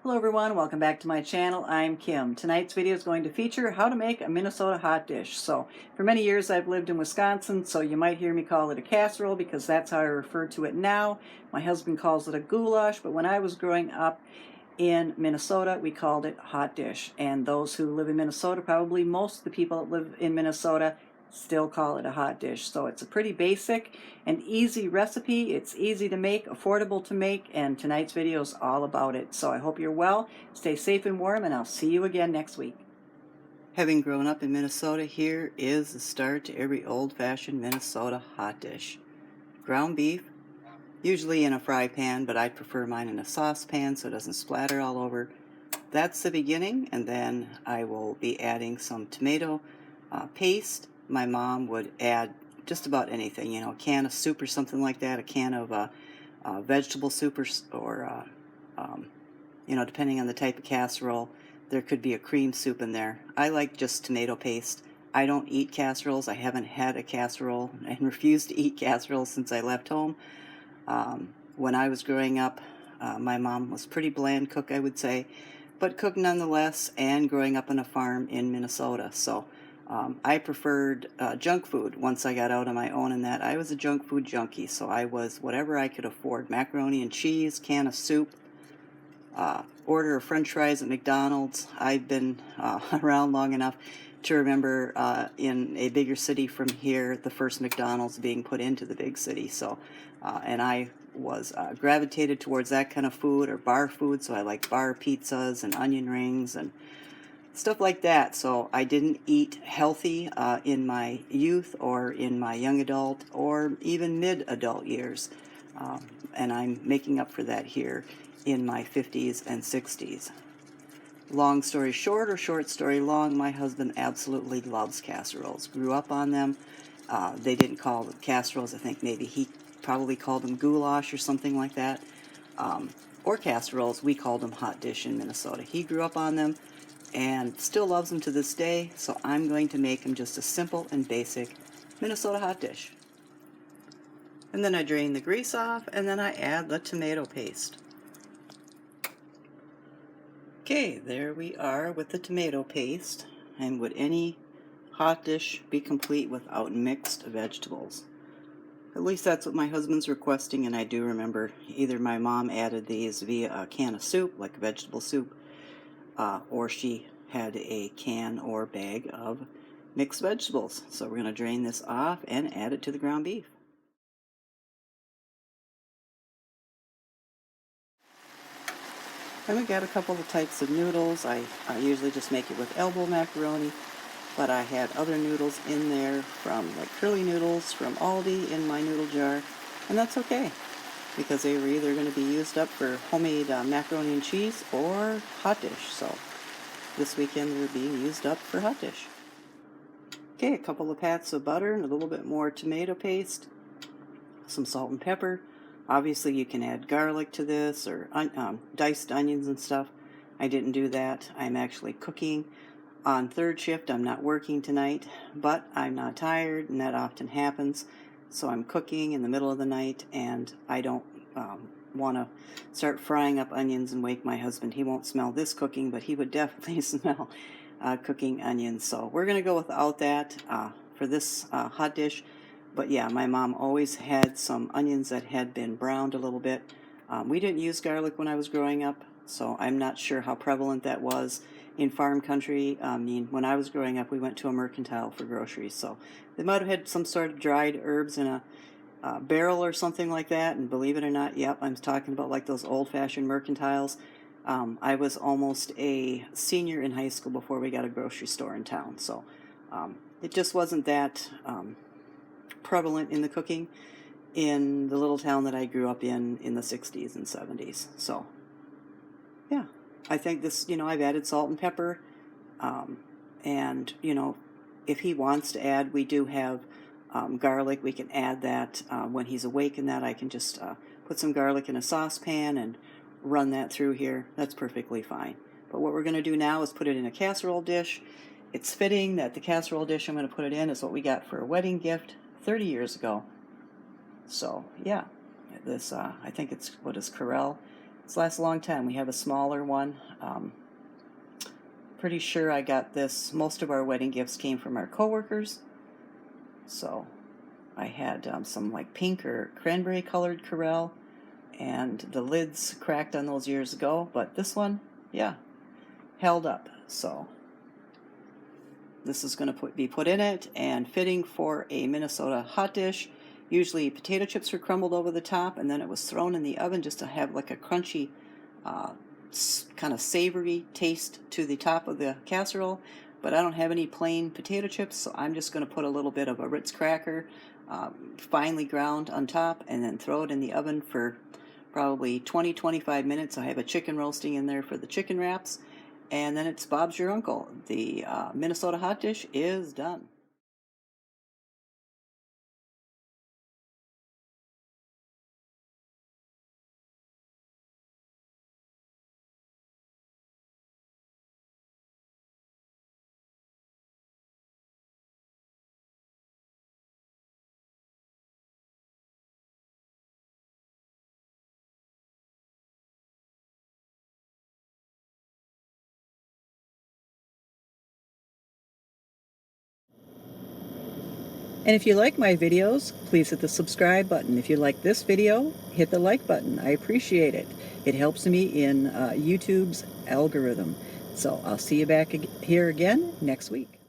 Hello everyone, welcome back to my channel. I'm Kim. Tonight's video is going to feature how to make a Minnesota hot dish. So for many years I've lived in Wisconsin, so you might hear me call it a casserole because that's how I refer to it now. My husband calls it a goulash, but when I was growing up in Minnesota we called it hot dish. And those who live in Minnesota, probably most of the people that live in Minnesota, still call it a hot dish. So it's a pretty basic and easy recipe. It's easy to make, affordable to make, and tonight's video is all about it. So I hope you're well, stay safe and warm, and I'll see you again next week. Having grown up in Minnesota, here is the start to every old-fashioned Minnesota hot dish. Ground beef, usually in a fry pan, but I'd prefer mine in a saucepan so it doesn't splatter all over. That's the beginning, and then I will be adding some tomato paste. My mom would add just about anything, a can of soup or something like that, a can of vegetable soup or depending on the type of casserole, there could be a cream soup in there. I like just tomato paste. I don't eat casseroles. I haven't had a casserole and refuse to eat casseroles since I left home. When I was growing up, my mom was a pretty bland cook, I would say, but cooked nonetheless, and growing up on a farm in Minnesota. So I preferred junk food once I got out on my own, and that I was a junk food junkie, so I was whatever I could afford: macaroni and cheese, can of soup, order of french fries at McDonald's. I've been around long enough to remember in a bigger city from here the first McDonald's being put into the big city. So and I was gravitated towards that kind of food, or bar food, so I like bar pizzas and onion rings and stuff like that. So I didn't eat healthy in my youth or in my young adult or even mid-adult years. And I'm making up for that here in my 50s and 60s. Long story short, or short story long, my husband absolutely loves casseroles. Grew up on them. They didn't call them casseroles. I think maybe he probably called them goulash or something like that. Or casseroles. We called them hot dish in Minnesota. He grew up on them and still loves them to this day, so I'm going to make them just a simple and basic Minnesota hot dish. And then I drain the grease off, and then I add the tomato paste. Okay, there we are with the tomato paste. And would any hot dish be complete without mixed vegetables? At least that's what my husband's requesting, and I do remember either my mom added these via a can of soup, like vegetable soup, or she had a can or bag of mixed vegetables. So we're going to drain this off and add it to the ground beef. And we got a couple of types of noodles. I usually just make it with elbow macaroni, but I had other noodles in there, from like curly noodles from Aldi in my noodle jar, and that's okay, because they were either going to be used up for homemade macaroni and cheese or hot dish. So this weekend they're being used up for hot dish. Okay, a couple of pats of butter and a little bit more tomato paste, some salt and pepper. Obviously you can add garlic to this, or diced onions and stuff. I didn't do that. I'm actually cooking on third shift. I'm not working tonight, but I'm not tired, and that often happens. So I'm cooking in the middle of the night, and I don't want to start frying up onions and wake my husband. He won't smell this cooking, but he would definitely smell cooking onions. So we're going to go without that for this hot dish. But yeah, my mom always had some onions that had been browned a little bit. We didn't use garlic when I was growing up, so I'm not sure how prevalent that was in farm country. I mean, when I was growing up, we went to a mercantile for groceries, so they might have had some sort of dried herbs in a barrel or something like that. And believe it or not, yep, I'm talking about like those old-fashioned mercantiles. I was almost a senior in high school before we got a grocery store in town, so it just wasn't that prevalent in the cooking in the little town that I grew up in the 60s and 70s. So yeah, I think this, I've added salt and pepper, and if he wants to add, we do have garlic. We can add that when he's awake, and that I can just put some garlic in a saucepan and run that through here. That's perfectly fine. But what we're going to do now is put it in a casserole dish. It's fitting that the casserole dish I'm going to put it in is what we got for a wedding gift 30 years ago. So yeah, this I think it's, what is Corel? This lasts a long time. We have a smaller one. Pretty sure I got this. Most of our wedding gifts came from our coworkers. So I had some like pink or cranberry colored Corelle, and the lids cracked on those years ago, but this one, yeah, held up. So this is going to be put in it, and fitting for a Minnesota hot dish. Usually potato chips were crumbled over the top, and then it was thrown in the oven just to have like a crunchy, kind of savory taste to the top of the casserole. But I don't have any plain potato chips, so I'm just going to put a little bit of a Ritz cracker, finely ground, on top, and then throw it in the oven for probably 20-25 minutes. I have a chicken roasting in there for the chicken wraps, and then it's Bob's your uncle. The Minnesota hot dish is done. And if you like my videos, please hit the subscribe button. If you like this video, hit the like button. I appreciate it. It helps me in YouTube's algorithm. So I'll see you back here again next week.